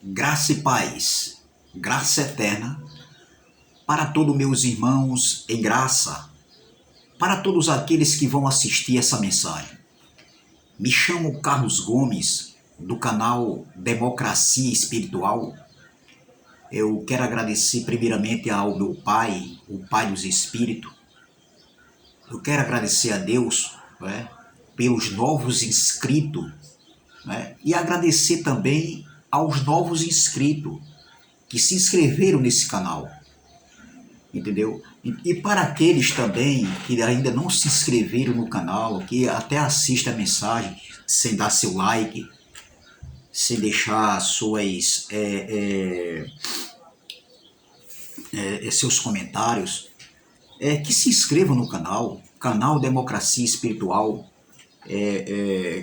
Graça e paz, graça eterna para todos meus irmãos em graça, para todos aqueles que vão assistir essa mensagem. Me chamo Carlos Gomes, do canal Democracia Espiritual. Eu quero agradecer primeiramente ao meu Pai, o Pai dos Espíritos. Eu quero agradecer a Deus, pelos novos inscritos, e agradecer também aos novos inscritos que se inscreveram nesse canal, entendeu? E para aqueles também que ainda não se inscreveram no canal, que até assistem a mensagem sem dar seu like, sem deixar seus comentários, que se inscrevam no canal Democracia Espiritual.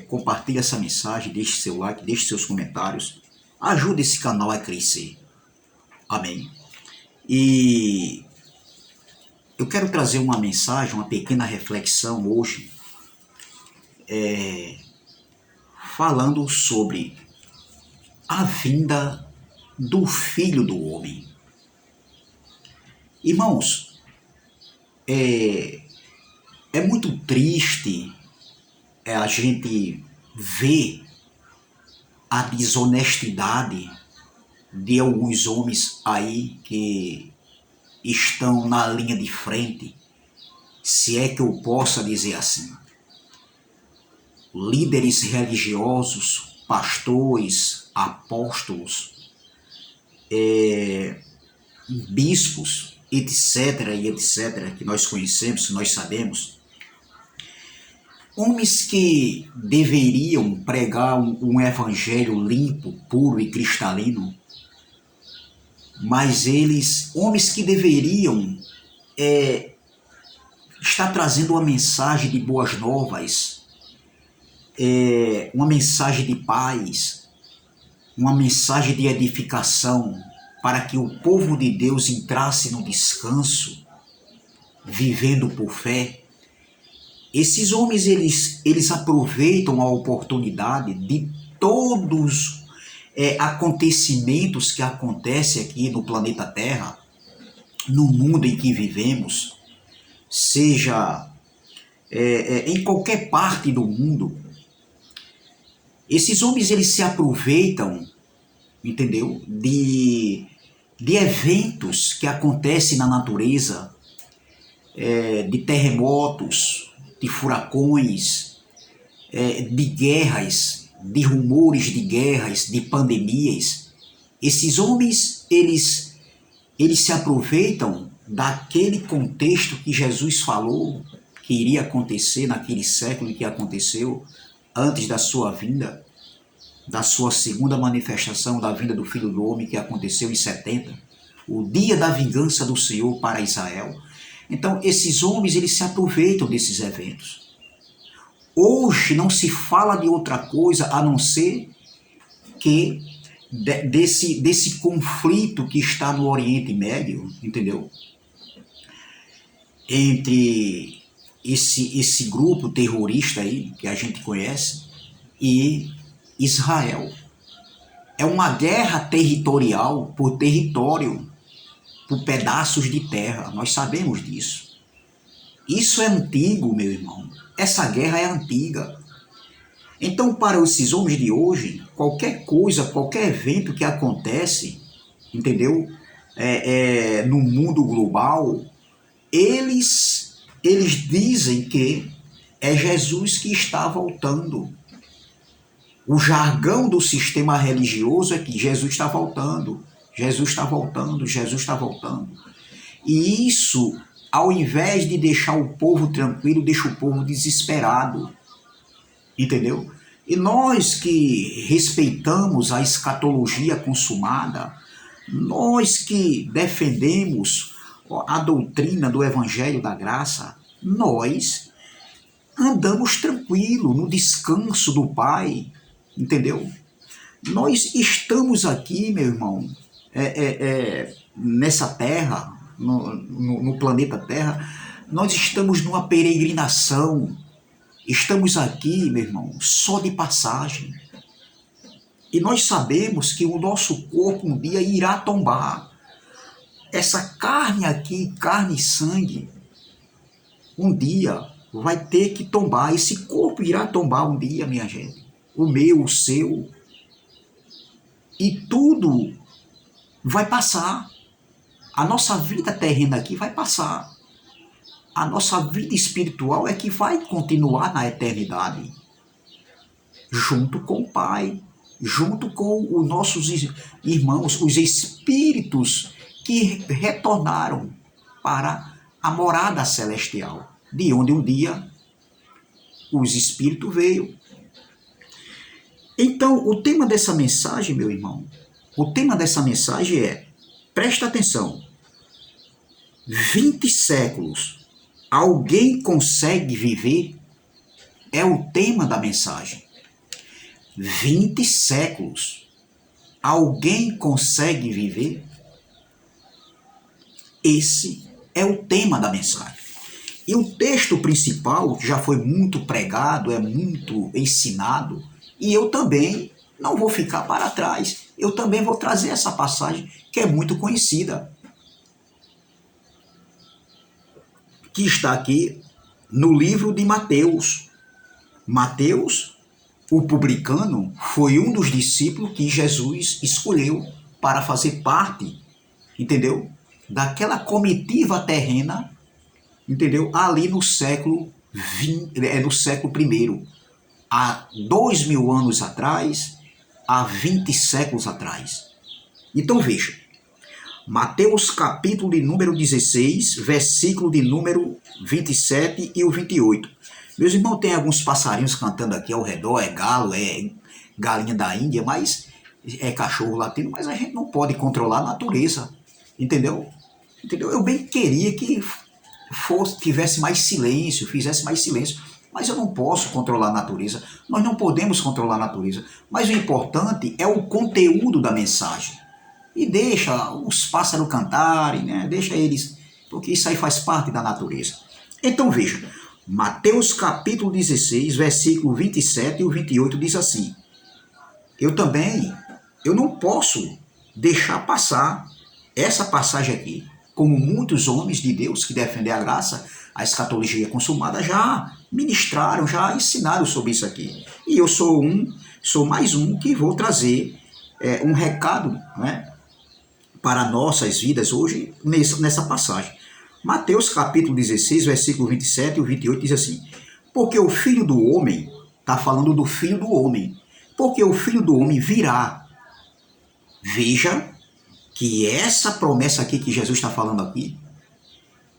Compartilhe essa mensagem, deixe seu like, deixe seus comentários, ajude esse canal a crescer. Amém. E eu quero trazer uma mensagem, uma pequena reflexão hoje, falando sobre a vinda do Filho do Homem. Irmãos, é muito triste a gente ver a desonestidade de alguns homens aí que estão na linha de frente, se é que eu possa dizer assim. Líderes religiosos, pastores, apóstolos, bispos, etc. e etc., que nós conhecemos, que nós sabemos. Homens que deveriam pregar um evangelho limpo, puro e cristalino, mas homens que deveriam estar trazendo uma mensagem de boas novas, uma mensagem de paz, uma mensagem de edificação, para que o povo de Deus entrasse no descanso, vivendo por fé. Esses homens, eles aproveitam a oportunidade de todos acontecimentos que acontecem aqui no planeta Terra, no mundo em que vivemos, seja em qualquer parte do mundo. Esses homens, eles se aproveitam, entendeu? De eventos que acontecem na natureza, de terremotos, de furacões, de guerras, de rumores de guerras, de pandemias. Esses homens, eles se aproveitam daquele contexto que Jesus falou que iria acontecer naquele século que aconteceu antes da sua vinda, da sua segunda manifestação, da vinda do Filho do Homem, que aconteceu em 70, o dia da vingança do Senhor para Israel. Então, esses homens, eles se aproveitam desses eventos. Hoje não se fala de outra coisa a não ser que desse conflito que está no Oriente Médio, entendeu? Entre esse grupo terrorista aí, que a gente conhece, e Israel. É uma guerra territorial por território, por pedaços de terra. Nós sabemos disso. Isso é antigo, meu irmão. Essa guerra é antiga. Então, para esses homens de hoje, qualquer coisa, qualquer evento que acontece, entendeu? No mundo global, eles dizem que é Jesus que está voltando. O jargão do sistema religioso é que Jesus está voltando, Jesus está voltando, Jesus está voltando. E isso, ao invés de deixar o povo tranquilo, deixa o povo desesperado. Entendeu? E nós que respeitamos a escatologia consumada, nós que defendemos a doutrina do Evangelho da Graça, nós andamos tranquilo no descanso do Pai, entendeu? Nós estamos aqui, meu irmão, nessa terra, no planeta Terra, nós estamos numa peregrinação. Estamos aqui, meu irmão, só de passagem. E nós sabemos que o nosso corpo um dia irá tombar. Essa carne aqui, carne e sangue, um dia vai ter que tombar. Esse corpo irá tombar um dia, minha gente. O meu, o seu. E tudo vai passar. A nossa vida terrena aqui vai passar. A nossa vida espiritual é que vai continuar na eternidade. Junto com o Pai, junto com os nossos irmãos, os espíritos que retornaram para a morada celestial, de onde um dia os espíritos veio. Então, o tema dessa mensagem, meu irmão, o tema dessa mensagem é, presta atenção, 20 séculos, alguém consegue viver? É o tema da mensagem. 20 séculos, alguém consegue viver? Esse é o tema da mensagem. E o texto principal já foi muito pregado, é muito ensinado, e eu também não vou ficar para trás. Eu também vou trazer essa passagem que é muito conhecida, que está aqui no livro de Mateus. Mateus, o publicano, foi um dos discípulos que Jesus escolheu para fazer parte, entendeu? Daquela comitiva terrena, entendeu? Ali no século no século I, há 2000 anos atrás, há 20 séculos atrás. Então veja, Mateus capítulo de número 16, versículo de número 27 e o 28. Meus irmãos, tem alguns passarinhos cantando aqui ao redor, é galo, é galinha da Índia, mas é cachorro latino, mas a gente não pode controlar a natureza, entendeu? Eu bem queria que tivesse mais silêncio, fizesse mais silêncio, mas eu não posso controlar a natureza, nós não podemos controlar a natureza, mas o importante é o conteúdo da mensagem. E deixa os pássaros cantarem, né? Deixa eles, porque isso aí faz parte da natureza. Então veja, Mateus capítulo 16, versículo 27 e o 28 diz assim, eu não posso deixar passar essa passagem aqui, como muitos homens de Deus que defendem a graça, a escatologia consumada, já ministraram, já ensinaram sobre isso aqui. E eu sou mais um que vou trazer um recado, né, para nossas vidas hoje nessa passagem. Mateus capítulo 16, versículo 27 e 28 diz assim, porque o Filho do Homem, está falando do Filho do Homem, porque o Filho do Homem virá. Veja que essa promessa aqui que Jesus está falando aqui,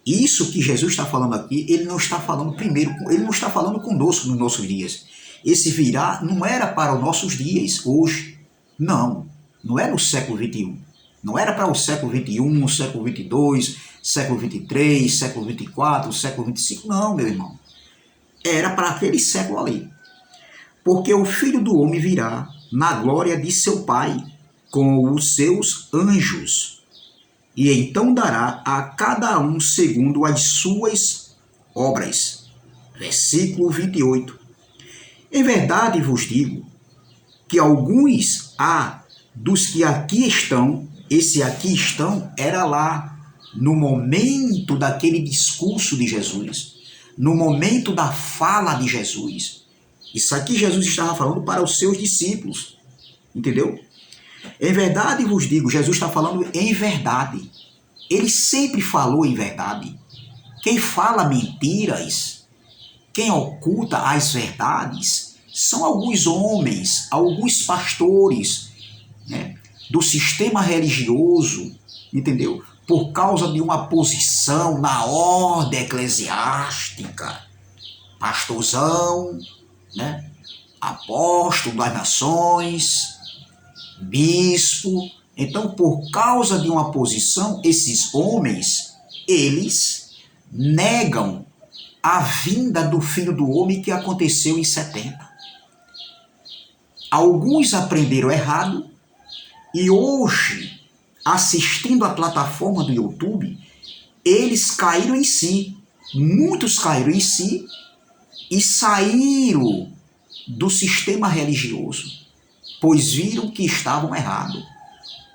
isso que Jesus está falando aqui, ele não está falando primeiro, ele não está falando conosco nos nossos dias. Esse virá não era para os nossos dias hoje, não é no século 21. Não era para o século 21, século 22, século 23, século 24, século 25, não, meu irmão. Era para aquele século ali. Porque o Filho do Homem virá na glória de seu Pai, com os seus anjos, e então dará a cada um segundo as suas obras. Versículo 28. Em verdade vos digo que alguns há dos que aqui estão, esse aqui estão era lá, no momento daquele discurso de Jesus, no momento da fala de Jesus. Isso aqui Jesus estava falando para os seus discípulos, entendeu? Em verdade vos digo, Jesus está falando em verdade. Ele sempre falou em verdade. Quem fala mentiras, quem oculta as verdades, são alguns homens, alguns pastores, né, do sistema religioso, entendeu? Por causa de uma posição na ordem eclesiástica, pastorzão, né, apóstolo das nações, bispo. Então, por causa de uma posição, esses homens, eles negam a vinda do Filho do Homem que aconteceu em 70. Alguns aprenderam errado e hoje, assistindo a plataforma do YouTube, eles caíram em si. Muitos caíram em si e saíram do sistema religioso. pois viram que estavam errados.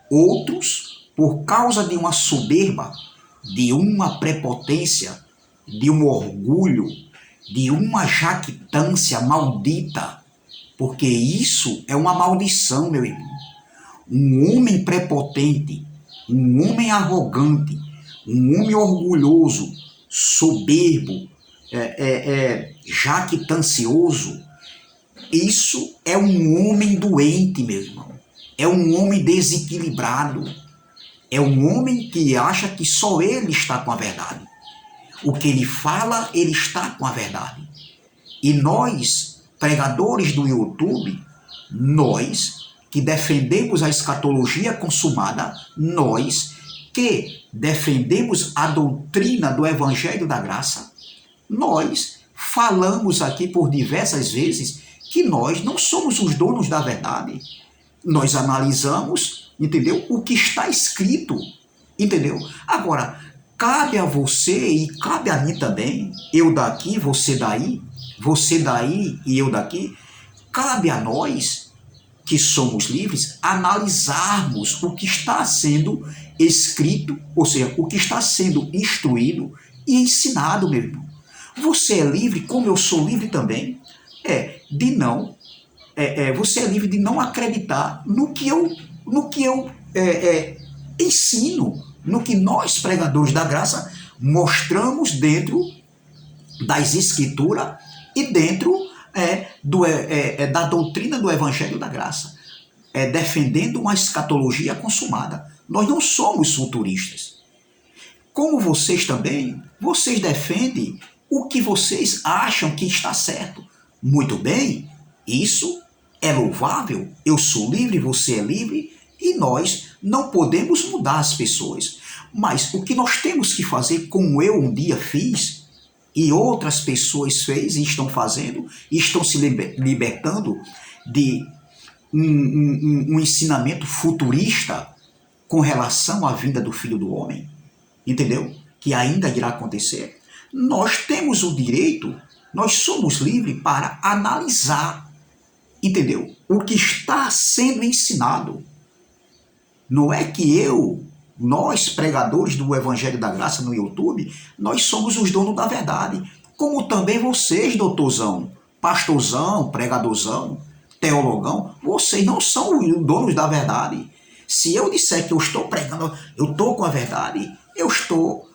Outros, por causa de uma soberba, de uma prepotência, de um orgulho, de uma jactância maldita, porque isso é uma maldição, meu irmão. Um homem prepotente, um homem arrogante, um homem orgulhoso, soberbo, jactancioso, isso é um homem doente, meu irmão. É um homem desequilibrado. É um homem que acha que só ele está com a verdade. O que ele fala, ele está com a verdade. E nós, pregadores do YouTube, nós que defendemos a escatologia consumada, nós que defendemos a doutrina do Evangelho da Graça, nós falamos aqui por diversas vezes que nós não somos os donos da verdade. Nós analisamos, entendeu? O que está escrito, entendeu? Agora, cabe a você e cabe a mim também, eu daqui, você daí e eu daqui, cabe a nós, que somos livres, analisarmos o que está sendo escrito, ou seja, o que está sendo instruído e ensinado, meu irmão. Você é livre, como eu sou livre também, você é livre de não acreditar no que eu ensino, no que nós, pregadores da graça, mostramos dentro das escrituras e dentro da doutrina do Evangelho da Graça, defendendo uma escatologia consumada. Nós não somos futuristas. Como vocês também, vocês defendem o que vocês acham que está certo. Muito bem, isso é louvável, eu sou livre, você é livre, e nós não podemos mudar as pessoas. Mas o que nós temos que fazer, como eu um dia fiz, e outras pessoas fez e estão fazendo, e estão se libertando de um ensinamento futurista com relação à vinda do Filho do Homem, entendeu? Que ainda irá acontecer. Nós temos o direito, nós somos livres para analisar, entendeu? O que está sendo ensinado. Não é que nós, pregadores do Evangelho da Graça no YouTube, nós somos os donos da verdade. Como também vocês, doutorzão, pastorzão, pregadorzão, teologão, vocês não são os donos da verdade. Se eu disser que eu estou pregando, eu estou com a verdade, eu estou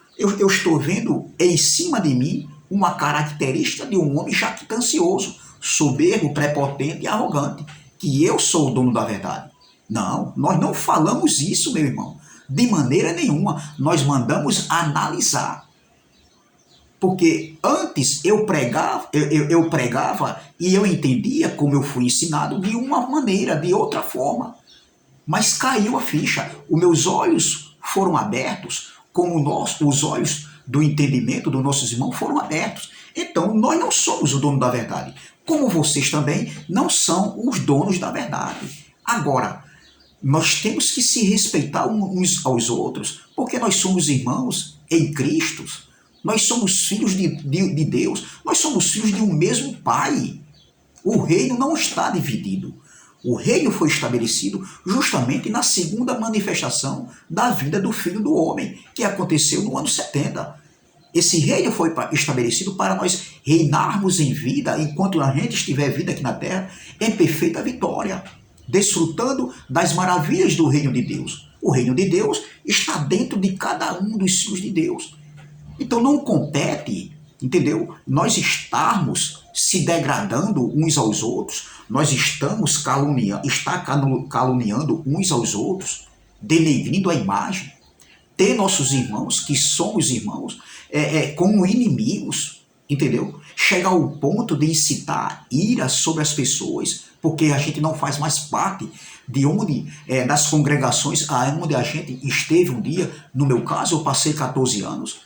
vendo em cima de mim uma característica de um homem jactancioso, soberbo, prepotente e arrogante, que eu sou o dono da verdade. Não, nós não falamos isso, meu irmão, de maneira nenhuma. Nós mandamos analisar. Porque antes eu pregava e eu entendia como eu fui ensinado de uma maneira, de outra forma. Mas caiu a ficha. Os meus olhos foram abertos, como os olhos do entendimento dos nossos irmãos foram abertos. Então, nós não somos o dono da verdade. Como vocês também não são os donos da verdade. Agora, nós temos que se respeitar uns aos outros, porque nós somos irmãos em Cristo. Nós somos filhos de Deus. Nós somos filhos de um mesmo Pai. O reino não está dividido. O reino foi estabelecido justamente na segunda manifestação da vinda do Filho do Homem, que aconteceu no ano 70. Esse reino foi estabelecido para nós reinarmos em vida, enquanto a gente estiver vida aqui na terra, em perfeita vitória, desfrutando das maravilhas do reino de Deus. O reino de Deus está dentro de cada um dos filhos de Deus. Então não compete, entendeu? Nós estarmos se degradando uns aos outros, nós estamos caluniando uns aos outros, denegrindo a imagem, ter nossos irmãos, que somos irmãos, como inimigos, entendeu? Chega ao ponto de incitar ira sobre as pessoas, porque a gente não faz mais parte das congregações onde a gente esteve um dia. No meu caso, eu passei 14 anos.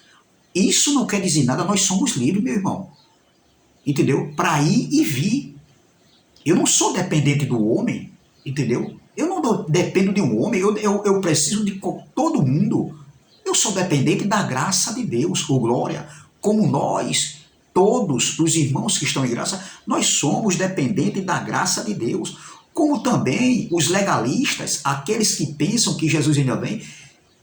Isso não quer dizer nada, nós somos livres, meu irmão. Entendeu? Para ir e vir. Eu não sou dependente do homem, entendeu? Eu não dependo de um homem, eu preciso de todo mundo. Eu sou dependente da graça de Deus, ou glória. Como nós, todos os irmãos que estão em graça, nós somos dependentes da graça de Deus. como também os legalistas, aqueles que pensam que Jesus ainda vem,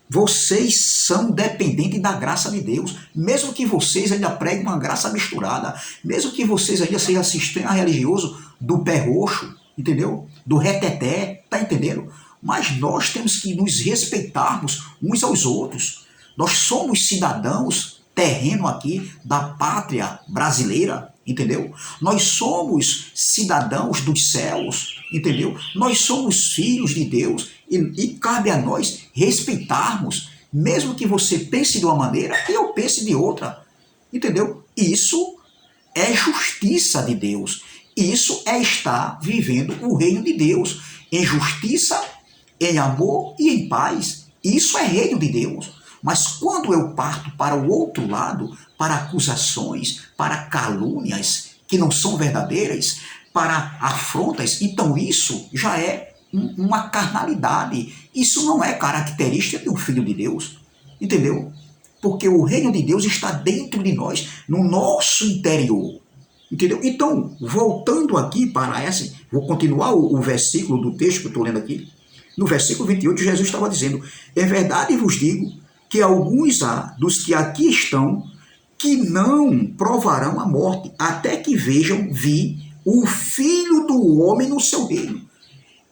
vocês são dependentes da graça de Deus, mesmo que vocês ainda preguem uma graça misturada, mesmo que vocês ainda sejam sistema religioso do pé roxo, entendeu? Do reteté, tá entendendo? Mas nós temos que nos respeitarmos uns aos outros. Nós somos cidadãos terreno aqui da pátria brasileira, entendeu? Nós somos cidadãos dos céus, entendeu? Nós somos filhos de Deus e cabe a nós respeitarmos, mesmo que você pense de uma maneira e eu pense de outra, entendeu? Isso é justiça de Deus. Isso é estar vivendo o reino de Deus em justiça, em amor e em paz. Isso é reino de Deus. Mas quando eu parto para o outro lado, para acusações, para calúnias que não são verdadeiras, para afrontas, então isso já é uma carnalidade. Isso não é característica de um filho de Deus, entendeu? Porque o reino de Deus está dentro de nós, no nosso interior, entendeu? Então, voltando aqui para essa, vou continuar o versículo do texto que eu estou lendo aqui. No versículo 28, Jesus estava dizendo: é verdade vos digo que alguns há dos que aqui estão que não provarão a morte, até que vejam vir o Filho do Homem no seu reino.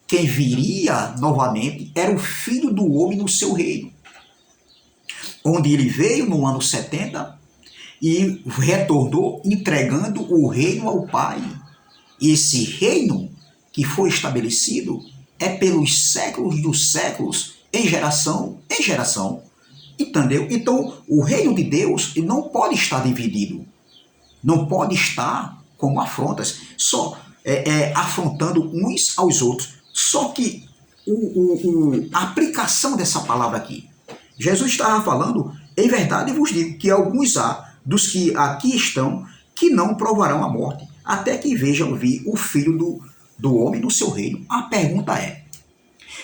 Quem viria novamente era o Filho do Homem no seu reino, onde ele veio no ano 70 e retornou entregando o reino ao Pai. Esse reino que foi estabelecido é pelos séculos dos séculos, em geração, entendeu? Então, o reino de Deus não pode estar dividido, não pode estar como afrontas, só afrontando uns aos outros. Só que a aplicação dessa palavra aqui, Jesus estava falando: em verdade vos digo que alguns há dos que aqui estão que não provarão a morte, até que vejam vir o Filho do Homem no seu reino. A pergunta é: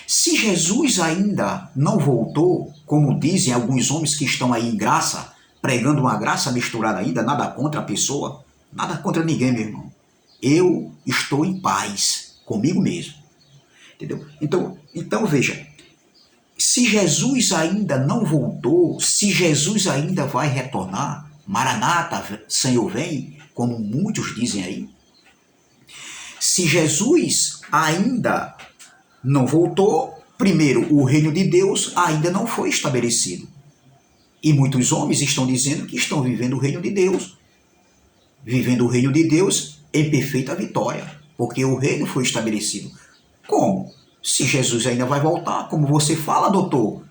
se Jesus ainda não voltou, como dizem alguns homens que estão aí em graça, pregando uma graça misturada ainda, nada contra a pessoa, nada contra ninguém, meu irmão. Eu estou em paz comigo mesmo, entendeu? Então veja, se Jesus ainda não voltou, se Jesus ainda vai retornar, Maranata, Senhor vem, como muitos dizem aí, se Jesus ainda não voltou, primeiro, o reino de Deus ainda não foi estabelecido. E muitos homens estão dizendo que estão vivendo o reino de Deus. Vivendo o reino de Deus em perfeita vitória, porque o reino foi estabelecido. Como? Se Jesus ainda vai voltar, como você fala, doutor,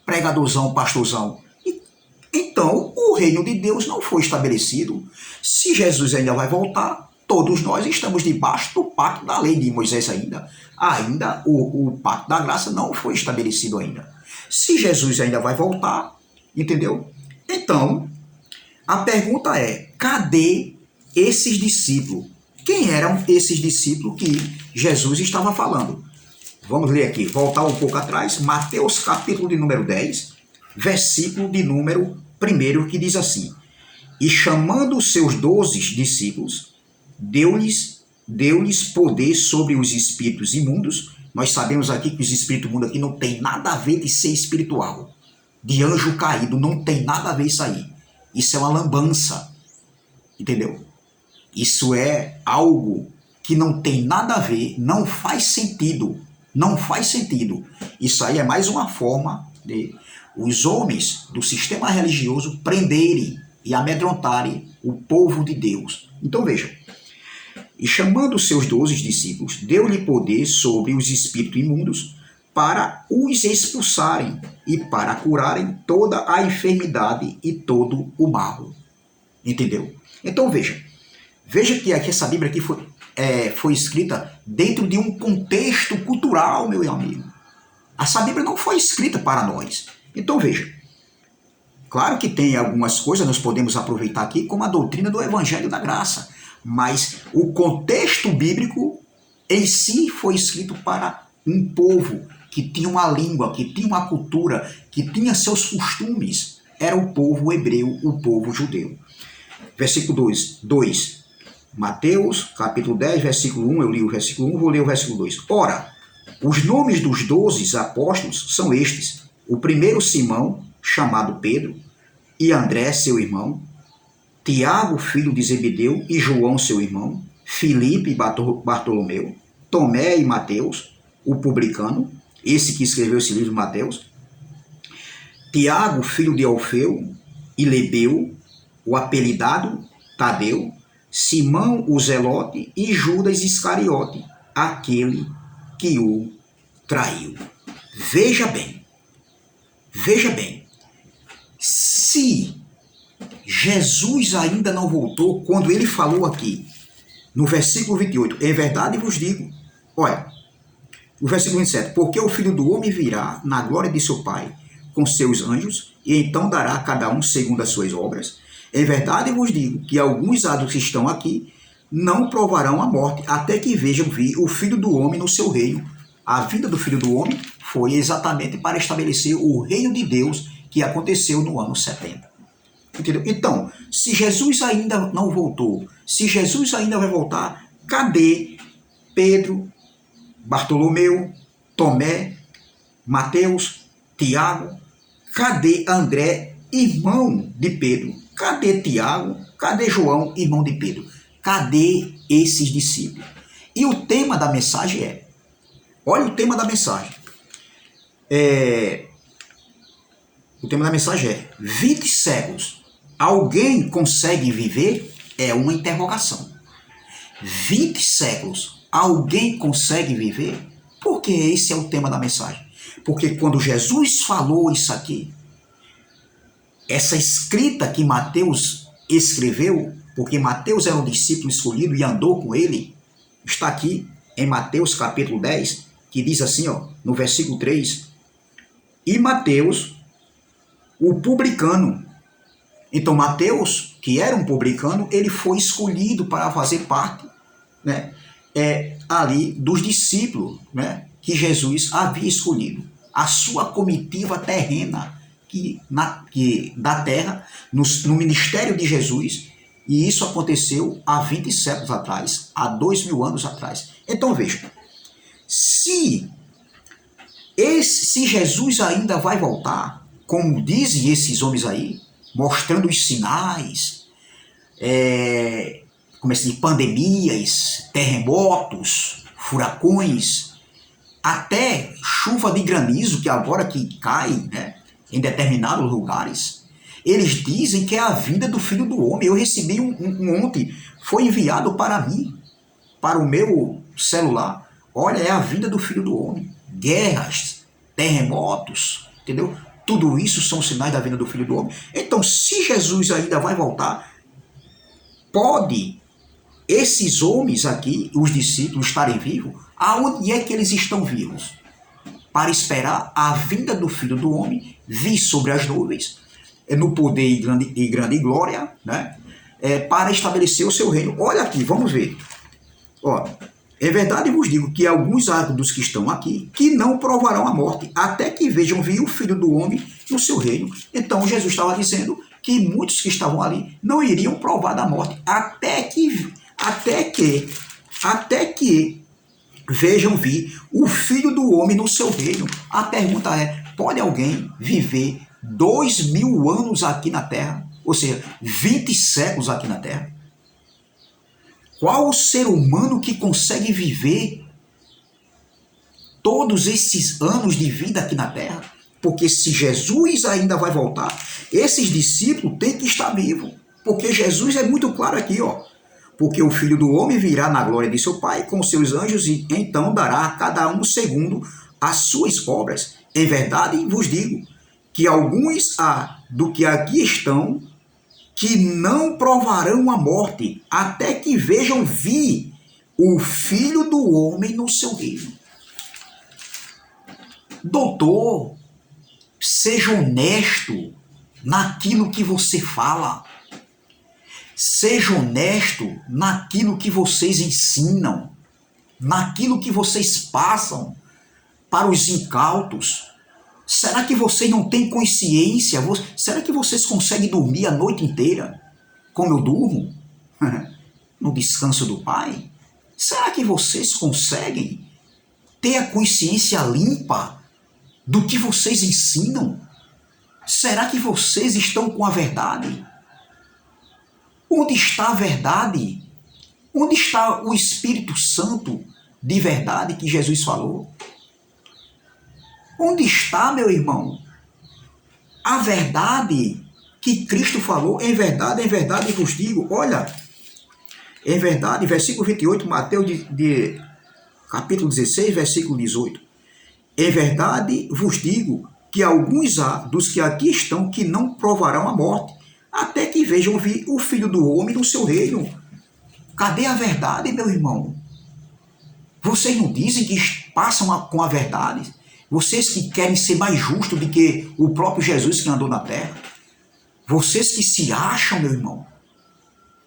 pregadorzão, pastorzão. Então, o reino de Deus não foi estabelecido. Se Jesus ainda vai voltar, todos nós estamos debaixo do pacto da lei de Moisés ainda. Ainda o pacto da graça não foi estabelecido ainda. Se Jesus ainda vai voltar, entendeu? Então, a pergunta é: cadê esses discípulos? Quem eram esses discípulos que Jesus estava falando? Vamos ler aqui, voltar um pouco atrás, Mateus capítulo de número 10, versículo de número 1, que diz assim: e chamando os seus 12 discípulos, deu-lhes poder sobre os espíritos imundos. Nós sabemos aqui que os espíritos imundos aqui não tem nada a ver de ser espiritual, de anjo caído, não tem nada a ver isso aí. Isso é uma lambança, entendeu? Isso é algo que não tem nada a ver, não faz sentido, não faz sentido. Isso aí é mais uma forma de os homens do sistema religioso prenderem e amedrontarem o povo de Deus. Então veja, e chamando os seus 12 discípulos, deu-lhe poder sobre os espíritos imundos para os expulsarem e para curarem toda a enfermidade e todo o mal. Entendeu? Então veja que aqui essa Bíblia aqui foi escrita dentro de um contexto cultural, meu amigo. Essa Bíblia não foi escrita para nós. Então veja, claro que tem algumas coisas nós podemos aproveitar aqui, como a doutrina do Evangelho da Graça, mas o contexto bíblico em si foi escrito para um povo que tinha uma língua, que tinha uma cultura, que tinha seus costumes. Era o povo hebreu, o povo judeu. Versículo 2. Mateus, capítulo 10, versículo 1, eu li o versículo 1, vou ler o versículo 2. Ora, os nomes dos 12 apóstolos são estes. O primeiro, Simão, chamado Pedro, e André, seu irmão, Tiago, filho de Zebedeu, e João, seu irmão, Filipe e Bartolomeu, Tomé e Mateus, o publicano, esse que escreveu esse livro, Mateus, Tiago, filho de Alfeu, e Lebeu, o apelidado Tadeu, Simão, o Zelote, e Judas Iscariote, aquele que o traiu. Veja bem, se Jesus ainda não voltou, quando ele falou aqui, no versículo 28, é verdade vos digo, olha, o versículo 27, porque o Filho do Homem virá na glória de seu Pai, com seus anjos, e então dará a cada um segundo as suas obras. É verdade vos digo que alguns dos que estão aqui não provarão a morte, até que vejam vir o Filho do Homem no seu reino. A vinda do Filho do Homem foi exatamente para estabelecer o reino de Deus que aconteceu no ano 70. Entendeu? Então, se Jesus ainda não voltou, se Jesus ainda vai voltar, cadê Pedro, Bartolomeu, Tomé, Mateus, Tiago? Cadê André, irmão de Pedro? Cadê Tiago? Cadê João, irmão de Pedro? Cadê esses discípulos? E o tema da mensagem é, olha o tema da mensagem. O tema da mensagem é 20 séculos. Alguém consegue viver? É uma interrogação. 20 séculos. Alguém consegue viver? Porque esse é o tema da mensagem. Porque quando Jesus falou isso aqui, essa escrita que Mateus escreveu, porque Mateus era um discípulo escolhido e andou com ele, está aqui em Mateus capítulo 10, que diz assim, ó, no versículo 3, e Mateus, o publicano. Então Mateus, que era um publicano, ele foi escolhido para fazer parte, né, ali dos discípulos, né, que Jesus havia escolhido. A sua comitiva terrena da terra, no ministério de Jesus, e isso aconteceu há 20 séculos atrás, há 2000 anos atrás. Então veja, se Jesus ainda vai voltar, como dizem esses homens aí, mostrando os sinais, como assim, pandemias, terremotos, furacões, até chuva de granizo, que agora que cai, né, em determinados lugares, eles dizem que é a vinda do Filho do Homem. Eu recebi ontem, foi enviado para mim, para o meu celular. Olha, é a vinda do Filho do Homem. Guerras, terremotos, entendeu? Tudo isso são sinais da vinda do Filho do Homem. Então, se Jesus ainda vai voltar, pode esses homens aqui, os discípulos, estarem vivos? Aonde é que eles estão vivos? Para esperar a vinda do Filho do Homem vir sobre as nuvens, no poder e grande glória, né? Para estabelecer o seu reino. Olha aqui, vamos ver. Ó, é verdade, vos digo que alguns dos que estão aqui que não provarão a morte, até que vejam vir o Filho do Homem no seu reino. Então Jesus estava dizendo que muitos que estavam ali não iriam provar da morte, até que vejam vir o Filho do Homem no seu reino. A pergunta é, pode alguém viver 2000 anos aqui na Terra? Ou seja, 20 séculos aqui na Terra? Qual o ser humano que consegue viver todos esses anos de vida aqui na Terra? Porque se Jesus ainda vai voltar, esses discípulos têm que estar vivos. Porque Jesus é muito claro aqui, ó. Porque o Filho do Homem virá na glória de seu Pai com seus anjos e então dará a cada um segundo as suas obras. Em verdade vos digo que alguns há do que aqui estão que não provarão a morte até que vejam vir o Filho do Homem no seu reino. Doutor, seja honesto naquilo que você fala. Seja honesto naquilo que vocês ensinam, naquilo que vocês passam para os incautos. Será que vocês não têm consciência? Será que vocês conseguem dormir a noite inteira como eu durmo? no descanso do Pai? Será que vocês conseguem ter a consciência limpa do que vocês ensinam? Será que vocês estão com a verdade? Onde está a verdade? Onde está o Espírito Santo de verdade que Jesus falou? Onde está, meu irmão, a verdade que Cristo falou? Em verdade vos digo. Olha, em verdade, versículo 28, Mateus capítulo 16, versículo 18. Em verdade vos digo que alguns há dos que aqui estão que não provarão a morte, até que vejam vir o Filho do Homem no seu reino. Cadê a verdade, meu irmão? Vocês não dizem que passam com a verdade? Vocês que querem ser mais justos do que o próprio Jesus que andou na terra? Vocês que se acham, meu irmão,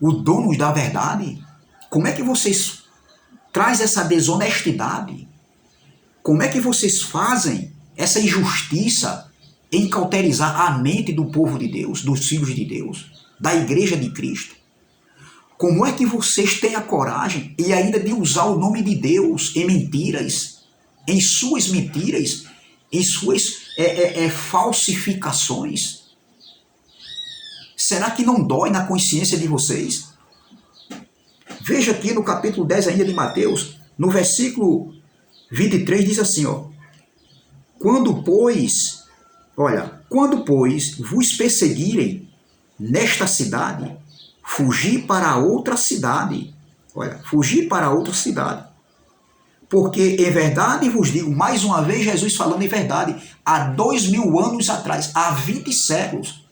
o dono da verdade? Como é que vocês trazem essa desonestidade? Como é que vocês fazem essa injustiça em cauterizar a mente do povo de Deus, dos filhos de Deus, da igreja de Cristo? Como é que vocês têm a coragem e ainda de usar o nome de Deus em mentiras, em suas mentiras, em suas falsificações? Será que não dói na consciência de vocês? Veja aqui no capítulo 10 ainda de Mateus, no versículo 23, diz assim, ó. Quando, pois, vos perseguirem nesta cidade, fugir para outra cidade. Fugir para outra cidade. Porque, em verdade, vos digo, mais uma vez, Jesus falando em verdade, há 2000 anos atrás, há 20 séculos,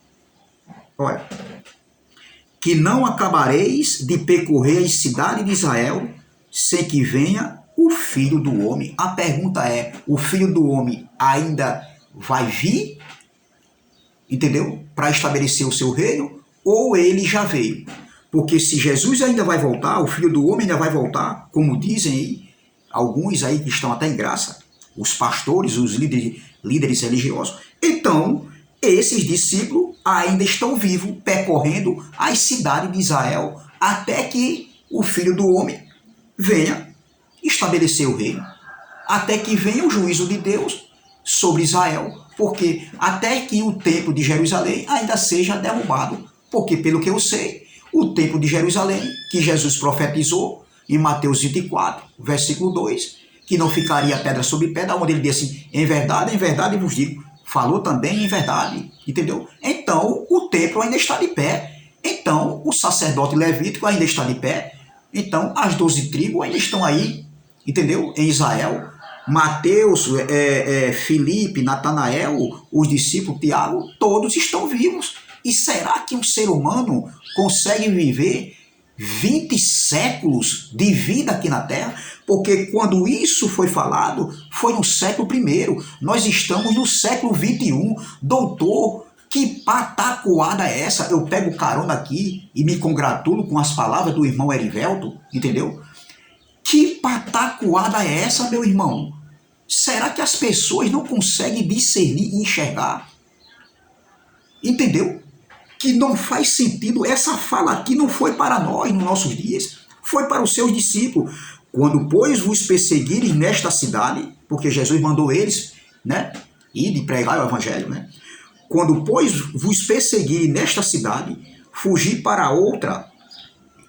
que não acabareis de percorrer a cidade de Israel sem que venha o Filho do Homem. A pergunta é, o Filho do Homem ainda vai vir, entendeu? Para estabelecer o seu reino, ou ele já veio? Porque se Jesus ainda vai voltar, o Filho do Homem ainda vai voltar, como dizem aí, alguns aí que estão até em graça, os pastores, os líderes religiosos, então esses discípulos ainda estão vivos, percorrendo as cidades de Israel, até que o Filho do Homem venha estabelecer o reino, até que venha o juízo de Deus sobre Israel, porque até que o templo de Jerusalém ainda seja derrubado, porque pelo que eu sei, o templo de Jerusalém, que Jesus profetizou em Mateus 24, versículo 2, que não ficaria pedra sobre pedra, onde ele diz assim, em verdade vos digo, falou também em verdade, entendeu? Então, o templo ainda está de pé, então, o sacerdote levítico ainda está de pé, então, as 12 tribos ainda estão aí, entendeu? Em Israel, Mateus, Filipe, Natanael, os discípulos, Tiago, todos estão vivos. E será que um ser humano consegue viver 20 séculos de vida aqui na Terra? Porque quando isso foi falado, foi no século I. Nós estamos no século XXI. Doutor, que patacoada é essa? Eu pego carona aqui e me congratulo com as palavras do irmão Erivelto, entendeu? Que patacoada é essa, meu irmão? Será que as pessoas não conseguem discernir e enxergar? Entendeu? Que não faz sentido. Essa fala aqui não foi para nós nos nossos dias, foi para os seus discípulos. Quando, pois, vos perseguirem nesta cidade, porque Jesus mandou eles, né, ir de pregar o evangelho, né? Quando, pois, vos perseguirem nesta cidade, fugir para outra.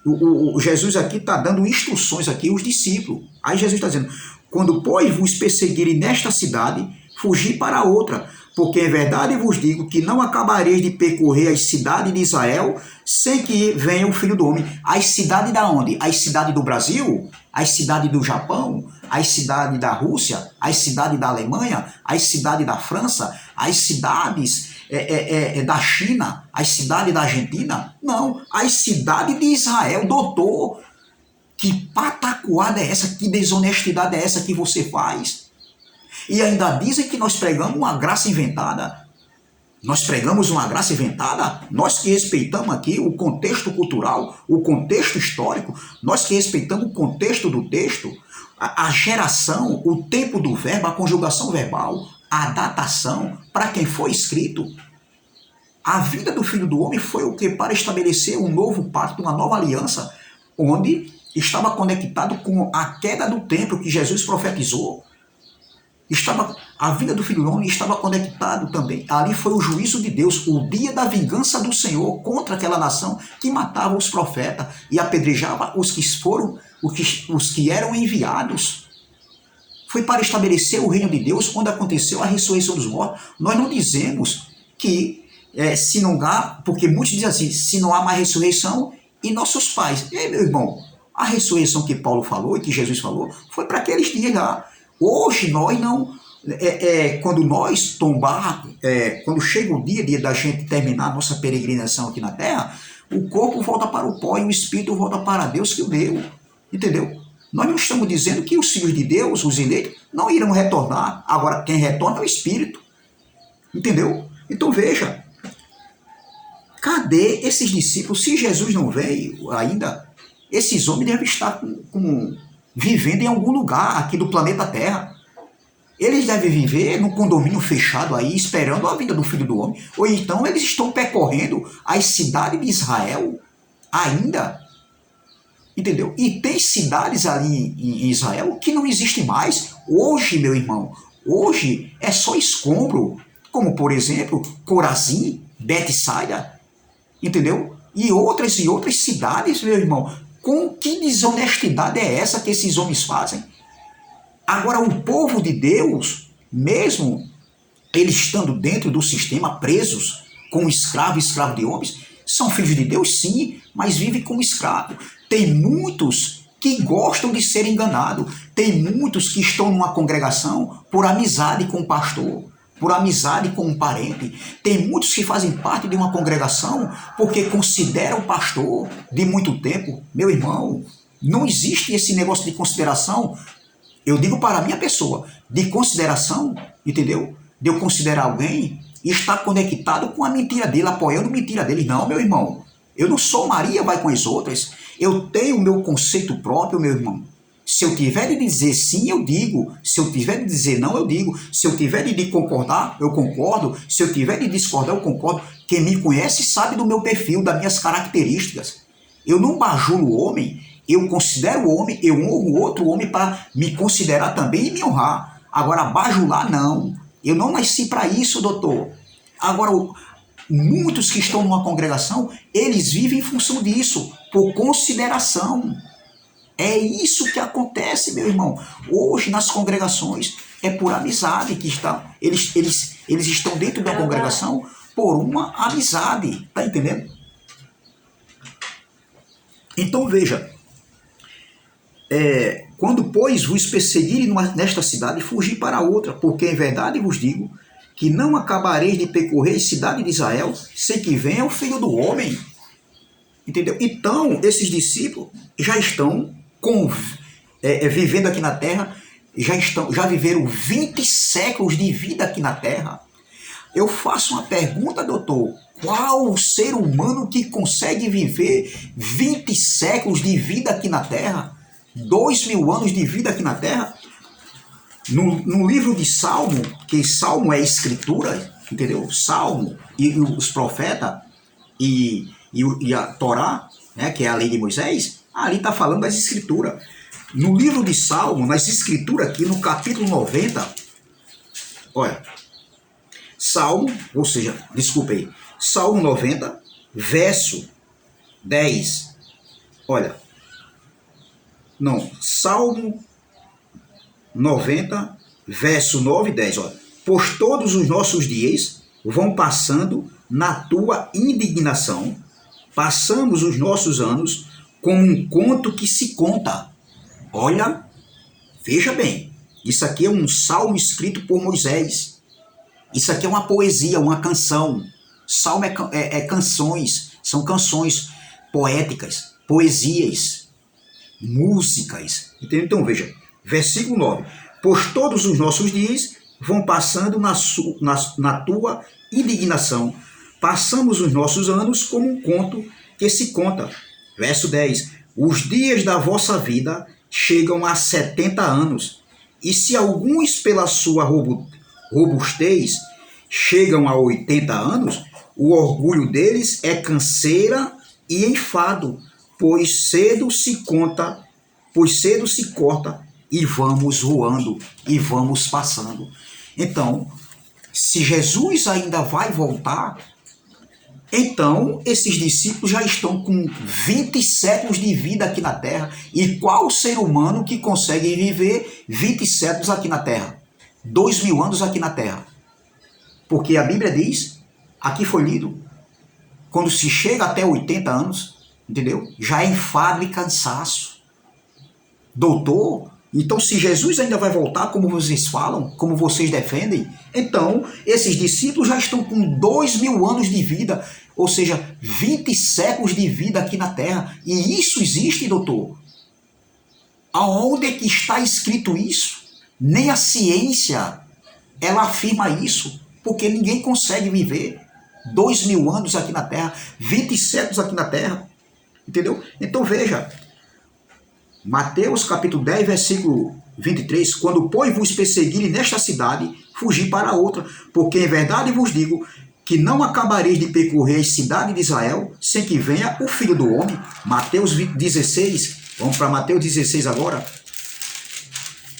O Jesus aqui está dando instruções aqui aos discípulos. Aí Jesus está dizendo, quando, pois, vos perseguirem nesta cidade, fugir para outra. Porque em verdade vos digo que não acabareis de percorrer as cidades de Israel sem que venha o Filho do Homem. As cidades da onde? As cidades do Brasil? As cidades do Japão? As cidades da Rússia? As cidades da Alemanha? As cidades da França? As cidades da China? As cidades da Argentina? Não, as cidades de Israel, doutor. Que patacoada é essa? Que desonestidade é essa que você faz? E ainda dizem que nós pregamos uma graça inventada. Nós pregamos uma graça inventada? Nós que respeitamos aqui o contexto cultural, o contexto histórico, nós que respeitamos o contexto do texto, a geração, o tempo do verbo, a conjugação verbal, a datação, para quem foi escrito. A vida do Filho do Homem foi o que? Para estabelecer um novo pacto, uma nova aliança, onde estava conectado com a queda do templo que Jesus profetizou. A vinda do Filho do Homem estava conectado também. Ali foi o juízo de Deus, o dia da vingança do Senhor contra aquela nação que matava os profetas e apedrejava os que eram enviados. Foi para estabelecer o reino de Deus, onde aconteceu a ressurreição dos mortos. Nós não dizemos que se não há, porque muitos dizem assim, se não há mais ressurreição, e nossos pais. E aí, meu irmão, a ressurreição que Paulo falou e que Jesus falou foi para aqueles dias lá. Hoje nós não, quando nós tombar, quando chega o dia da gente terminar a nossa peregrinação aqui na terra, o corpo volta para o pó e o espírito volta para Deus que o deu, entendeu? Nós não estamos dizendo que os filhos de Deus, os eleitos, não irão retornar. Agora, quem retorna é o espírito, entendeu? Então veja, cadê esses discípulos? Se Jesus não veio ainda, esses homens devem estar vivendo em algum lugar aqui do planeta Terra. Eles devem viver num condomínio fechado aí, esperando a vinda do Filho do Homem. Ou então eles estão percorrendo as cidades de Israel ainda. Entendeu? E tem cidades ali em Israel que não existem mais. Hoje, meu irmão, hoje é só escombro. Como, por exemplo, Corazim, Betsaida, entendeu? E outras cidades, meu irmão. Com que desonestidade é essa que esses homens fazem? Agora, o povo de Deus, mesmo eles estando dentro do sistema, presos como escravo de homens, são filhos de Deus, sim, mas vivem como escravo. Tem muitos que gostam de ser enganados. Tem muitos que estão numa congregação por amizade com o pastor, por amizade com um parente. Tem muitos que fazem parte de uma congregação porque consideram o pastor de muito tempo. Meu irmão, não existe esse negócio de consideração. Eu digo para a minha pessoa, de consideração, entendeu? De eu considerar alguém e estar conectado com a mentira dele, apoiando a mentira dele. Não, meu irmão, eu não sou Maria, vai com as outras. Eu tenho o meu conceito próprio, meu irmão. Se eu tiver de dizer sim, eu digo. Se eu tiver de dizer não, eu digo. Se eu tiver de concordar, eu concordo. Se eu tiver de discordar, eu concordo. Quem me conhece sabe do meu perfil, das minhas características. Eu não bajulo o homem, eu considero o homem, eu honro outro homem para me considerar também e me honrar. Agora, bajular, não. Eu não nasci para isso, doutor. Agora, muitos que estão numa congregação, eles vivem em função disso, por consideração. É isso que acontece, meu irmão. Hoje, nas congregações, é por amizade que estão. Eles estão dentro da congregação por uma amizade. Tá entendendo? Então, veja. Quando, pois, vos perseguirem nesta cidade, fugi para outra, porque em verdade vos digo que não acabareis de percorrer a cidade de Israel sem que venha o Filho do Homem. Entendeu? Então, esses discípulos já estão vivendo aqui na Terra, já viveram 20 séculos de vida aqui na Terra. Eu faço uma pergunta, doutor. Qual o ser humano que consegue viver 20 séculos de vida aqui na Terra? 2.000 anos de vida aqui na Terra? No livro de Salmo, que Salmo é escritura, entendeu? Salmo e os profetas e a Torá, né, que é a lei de Moisés, ali está falando das escrituras. No livro de Salmo, nas escrituras aqui, no capítulo 90, olha, Salmo 90, verso 10, olha, não, Salmo 90, verso 9 e 10, olha, pois todos os nossos dias vão passando na tua indignação, passamos os nossos anos como um conto que se conta. Olha, veja bem, isso aqui é um salmo escrito por Moisés. Isso aqui é uma poesia, uma canção. Salmo é canções, são canções poéticas, poesias, músicas. Entendeu? Então veja, versículo 9. Pois todos os nossos dias vão passando na tua indignação. Passamos os nossos anos como um conto que se conta. Verso 10. Os dias da vossa vida chegam a 70 anos. E se alguns pela sua robustez chegam a 80 anos, o orgulho deles é canseira e enfado. pois cedo se conta, pois cedo se corta e vamos voando e vamos passando. Então, se Jesus ainda vai voltar, então esses discípulos já estão com 20 séculos de vida aqui na Terra. E qual ser humano que consegue viver 20 séculos aqui na Terra? 2000 anos aqui na Terra. Porque a Bíblia diz, aqui foi lido, quando se chega até 80 anos, entendeu? Já é enfado e cansaço. Doutor, então se Jesus ainda vai voltar, como vocês falam, como vocês defendem, então esses discípulos já estão com 2000 anos de vida, ou seja, 20 séculos de vida aqui na Terra. E isso existe, doutor? Aonde é que está escrito isso? Nem a ciência, ela afirma isso, porque ninguém consegue viver 2000 anos aqui na Terra, 20 séculos aqui na Terra, entendeu? Então veja, Mateus capítulo 10, versículo 23, quando, pois, vos perseguirem nesta cidade, fugi para outra, porque em verdade vos digo que não acabareis de percorrer a cidade de Israel sem que venha o Filho do Homem. Mateus 16, vamos para Mateus 16 agora.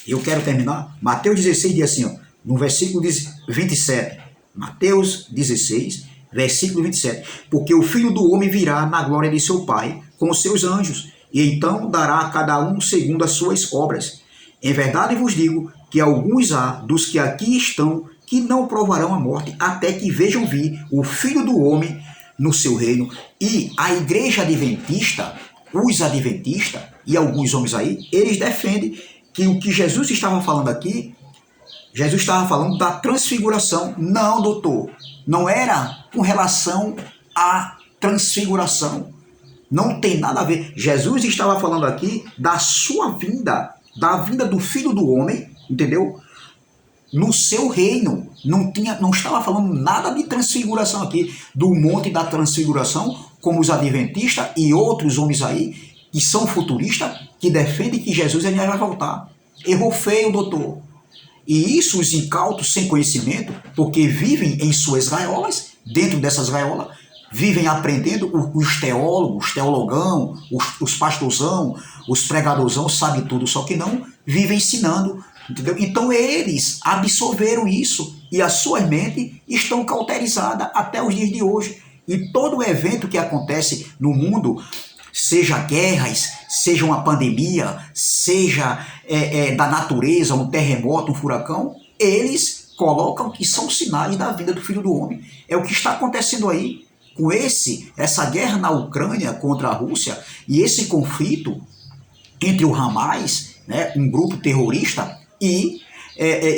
Eu quero terminar. Mateus 16 diz assim, ó, no versículo 27, Mateus 16, versículo 27, porque o Filho do Homem virá na glória de seu Pai com os seus anjos, e então dará a cada um segundo as suas obras. Em verdade vos digo que alguns há dos que aqui estão que não provarão a morte, até que vejam vir o Filho do Homem no seu reino. E a igreja adventista, os adventistas e alguns homens aí, eles defendem que o que Jesus estava falando aqui, Jesus estava falando da transfiguração. Não, doutor, não era com relação à transfiguração. Não tem nada a ver. Jesus estava falando aqui da sua vinda, da vinda do Filho do Homem, entendeu? No seu reino. Não estava falando nada de transfiguração aqui, do monte da transfiguração, como os adventistas e outros homens aí, que são futuristas, que defendem que Jesus ainda vai voltar. Errou feio, doutor. E isso os incautos sem conhecimento, porque vivem em suas gaiolas, dentro dessas gaiolas, vivem aprendendo, os teólogos, os teologão, os pastorzão, os pregadorzão, sabem tudo, só que não vivem ensinando, entendeu? Então eles absorveram isso e as suas mentes estão cauterizadas até os dias de hoje. E todo evento que acontece no mundo, seja guerras, seja uma pandemia, seja da natureza, um terremoto, um furacão, eles colocam que são sinais da vinda do Filho do Homem. É o que está acontecendo aí com essa guerra na Ucrânia contra a Rússia e esse conflito entre o Hamas, né, um grupo terrorista, e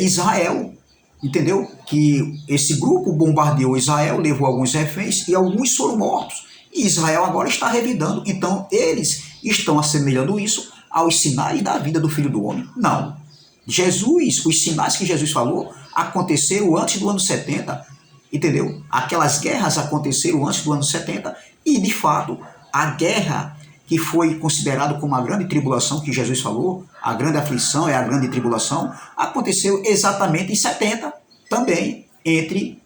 Israel, entendeu? Que esse grupo bombardeou Israel, levou alguns reféns e alguns foram mortos. E Israel agora está revidando. Então eles estão assemelhando isso aos sinais da vinda do Filho do Homem. Não. Jesus, os sinais que Jesus falou aconteceram antes do ano 70, entendeu? Aquelas guerras aconteceram antes do ano 70 e, de fato, a guerra que foi considerada como a grande tribulação que Jesus falou, a grande aflição é a grande tribulação, aconteceu exatamente em 70 também, entre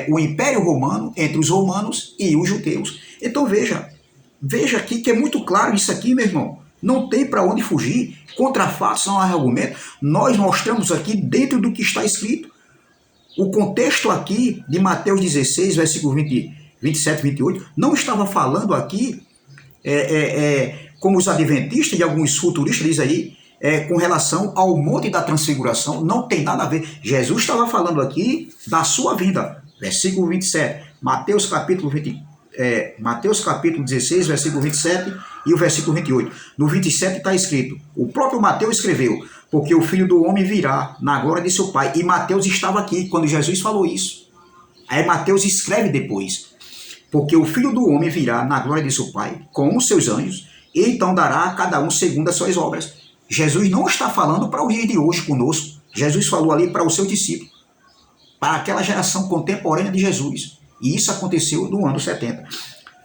o Império Romano, entre os romanos e os judeus. Então veja aqui que é muito claro isso aqui, meu irmão. Não tem para onde fugir. Contra fatos não há argumento. Nós mostramos aqui dentro do que está escrito. O contexto aqui de Mateus 16, versículo 27 e 28, não estava falando aqui, como os adventistas e alguns futuristas dizem aí, com relação ao monte da transfiguração. Não tem nada a ver. Jesus estava falando aqui da sua vinda. Versículo 27, Mateus capítulo 16, versículo 27 e o versículo 28. No 27 está escrito, o próprio Mateus escreveu, porque o Filho do Homem virá na glória de seu Pai. E Mateus estava aqui quando Jesus falou isso. Aí Mateus escreve depois, porque o Filho do Homem virá na glória de seu Pai com os seus anjos, e então dará a cada um segundo as suas obras. Jesus não está falando para o dia de hoje conosco. Jesus falou ali para os seus discípulos, para aquela geração contemporânea de Jesus. E isso aconteceu no ano 70.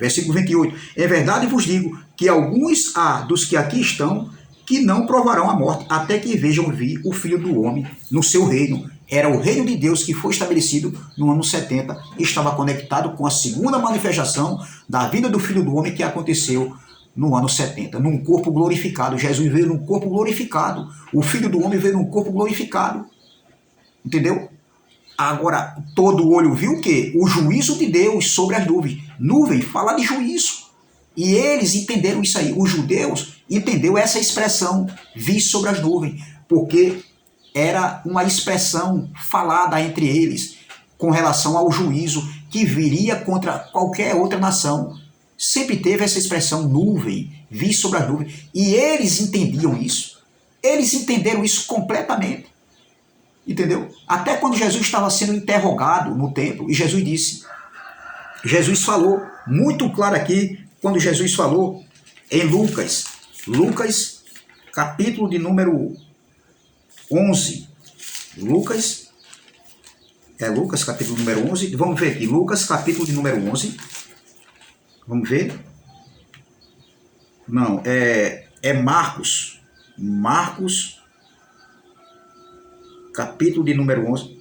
Versículo 28. É verdade vos digo que alguns há dos que aqui estão que não provarão a morte, até que vejam vir o Filho do Homem no seu reino. Era o reino de Deus que foi estabelecido no ano 70 e estava conectado com a segunda manifestação da vida do Filho do Homem que aconteceu no ano 70, num corpo glorificado. Jesus veio num corpo glorificado. O Filho do Homem veio num corpo glorificado. Entendeu? Agora, todo olho viu o quê? O juízo de Deus sobre as nuvens. Nuvem fala de juízo. E eles entenderam isso aí. Os judeus entenderam essa expressão, vi sobre as nuvens, porque era uma expressão falada entre eles com relação ao juízo que viria contra qualquer outra nação. Sempre teve essa expressão nuvem, vi sobre as nuvens. E eles entendiam isso. Eles entenderam isso completamente. Entendeu? Até quando Jesus estava sendo interrogado no templo, e Jesus disse, Jesus falou muito claro aqui, quando Jesus falou em Lucas, capítulo de número 11, Lucas, capítulo número 11, vamos ver aqui, Lucas, capítulo de número 11, vamos ver, não, é Marcos, capítulo de número 11,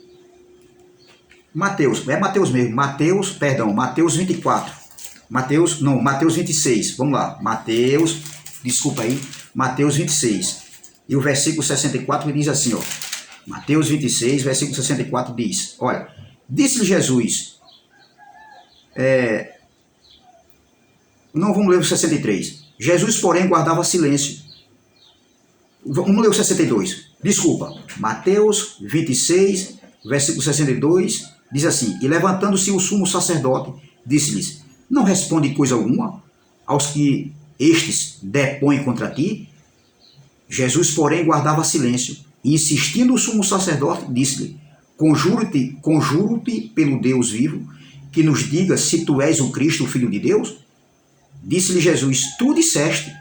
Mateus mesmo, Mateus 24, Mateus 26, vamos lá, Mateus 26, e o versículo 64 diz assim, ó, Mateus 26, versículo 64 diz, olha, disse-lhe Jesus, não, vamos ler o 63, Jesus, porém, guardava silêncio, vamos ler o 62, desculpa, Mateus 26, versículo 62, diz assim, e levantando-se o sumo sacerdote, disse-lhes, não responde coisa alguma aos que estes depõem contra ti? Jesus, porém, guardava silêncio, e insistindo o sumo sacerdote, disse-lhe, conjuro-te pelo Deus vivo, que nos diga se tu és o Cristo, o Filho de Deus? Disse-lhe Jesus, tu disseste,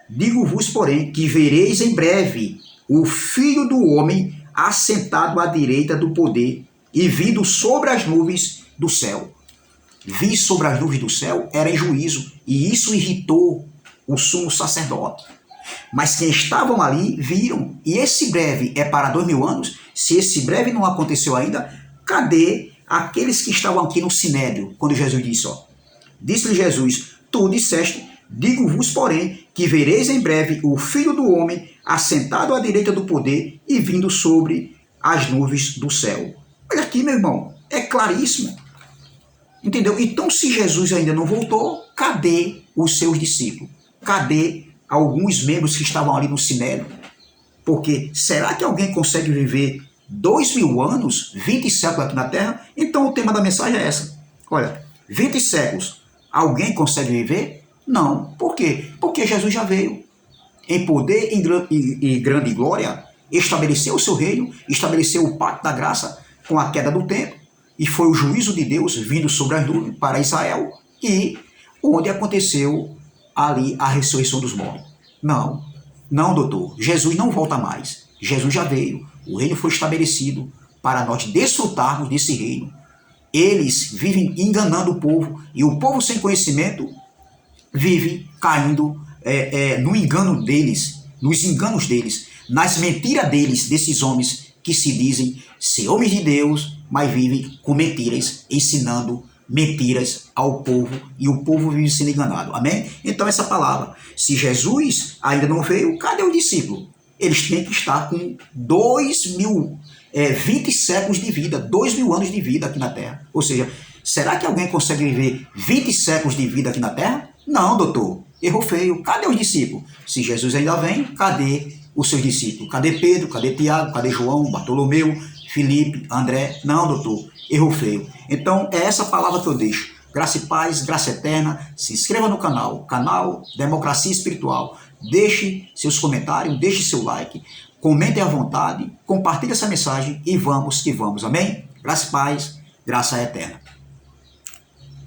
digo-vos, porém, que vereis em breve o Filho do Homem assentado à direita do poder e vindo sobre as nuvens do céu. Vir sobre as nuvens do céu era em juízo, e isso irritou o sumo sacerdote. Mas quem estavam ali viram, e esse breve é para 2000 anos, se esse breve não aconteceu ainda, cadê aqueles que estavam aqui no Sinédrio, quando Jesus disse, ó, disse-lhe Jesus, tu disseste, digo-vos, porém, que vereis em breve o Filho do Homem assentado à direita do poder e vindo sobre as nuvens do céu. Olha aqui, meu irmão, é claríssimo. Entendeu? Então, se Jesus ainda não voltou, cadê os seus discípulos? Cadê alguns membros que estavam ali no Sinédrio? Porque será que alguém consegue viver 2000 anos, 20 séculos aqui na Terra? Então, o tema da mensagem é essa. Olha, 20 séculos, alguém consegue viver? Não. Por quê? Porque Jesus já veio em poder e grande glória, estabeleceu o seu reino, estabeleceu o pacto da graça com a queda do templo, e foi o juízo de Deus vindo sobre as nuvens para Israel, e onde aconteceu ali a ressurreição dos mortos. Não, doutor, Jesus não volta mais. Jesus já veio, o reino foi estabelecido para nós desfrutarmos desse reino. Eles vivem enganando o povo, e o povo sem conhecimento vive caindo no engano deles, nos enganos deles, nas mentiras deles, desses homens que se dizem ser homens de Deus, mas vivem com mentiras, ensinando mentiras ao povo, e o povo vive sendo enganado. Amém? Então essa palavra, se Jesus ainda não veio, cadê o discípulo? Eles têm que estar com 20 séculos de vida, 2000 anos de vida aqui na Terra. Ou seja, será que alguém consegue viver 20 séculos de vida aqui na Terra? Não, doutor, errou feio. Cadê os discípulos? Se Jesus ainda vem, cadê os seus discípulos? Cadê Pedro? Cadê Tiago? Cadê João? Bartolomeu? Felipe? André? Não, doutor, errou feio. Então, é essa palavra que eu deixo. Graça e paz, graça eterna. Se inscreva no canal Democracia Espiritual. Deixe seus comentários, deixe seu like, comentem à vontade, compartilhe essa mensagem e vamos que vamos. Amém? Graça e paz, graça eterna.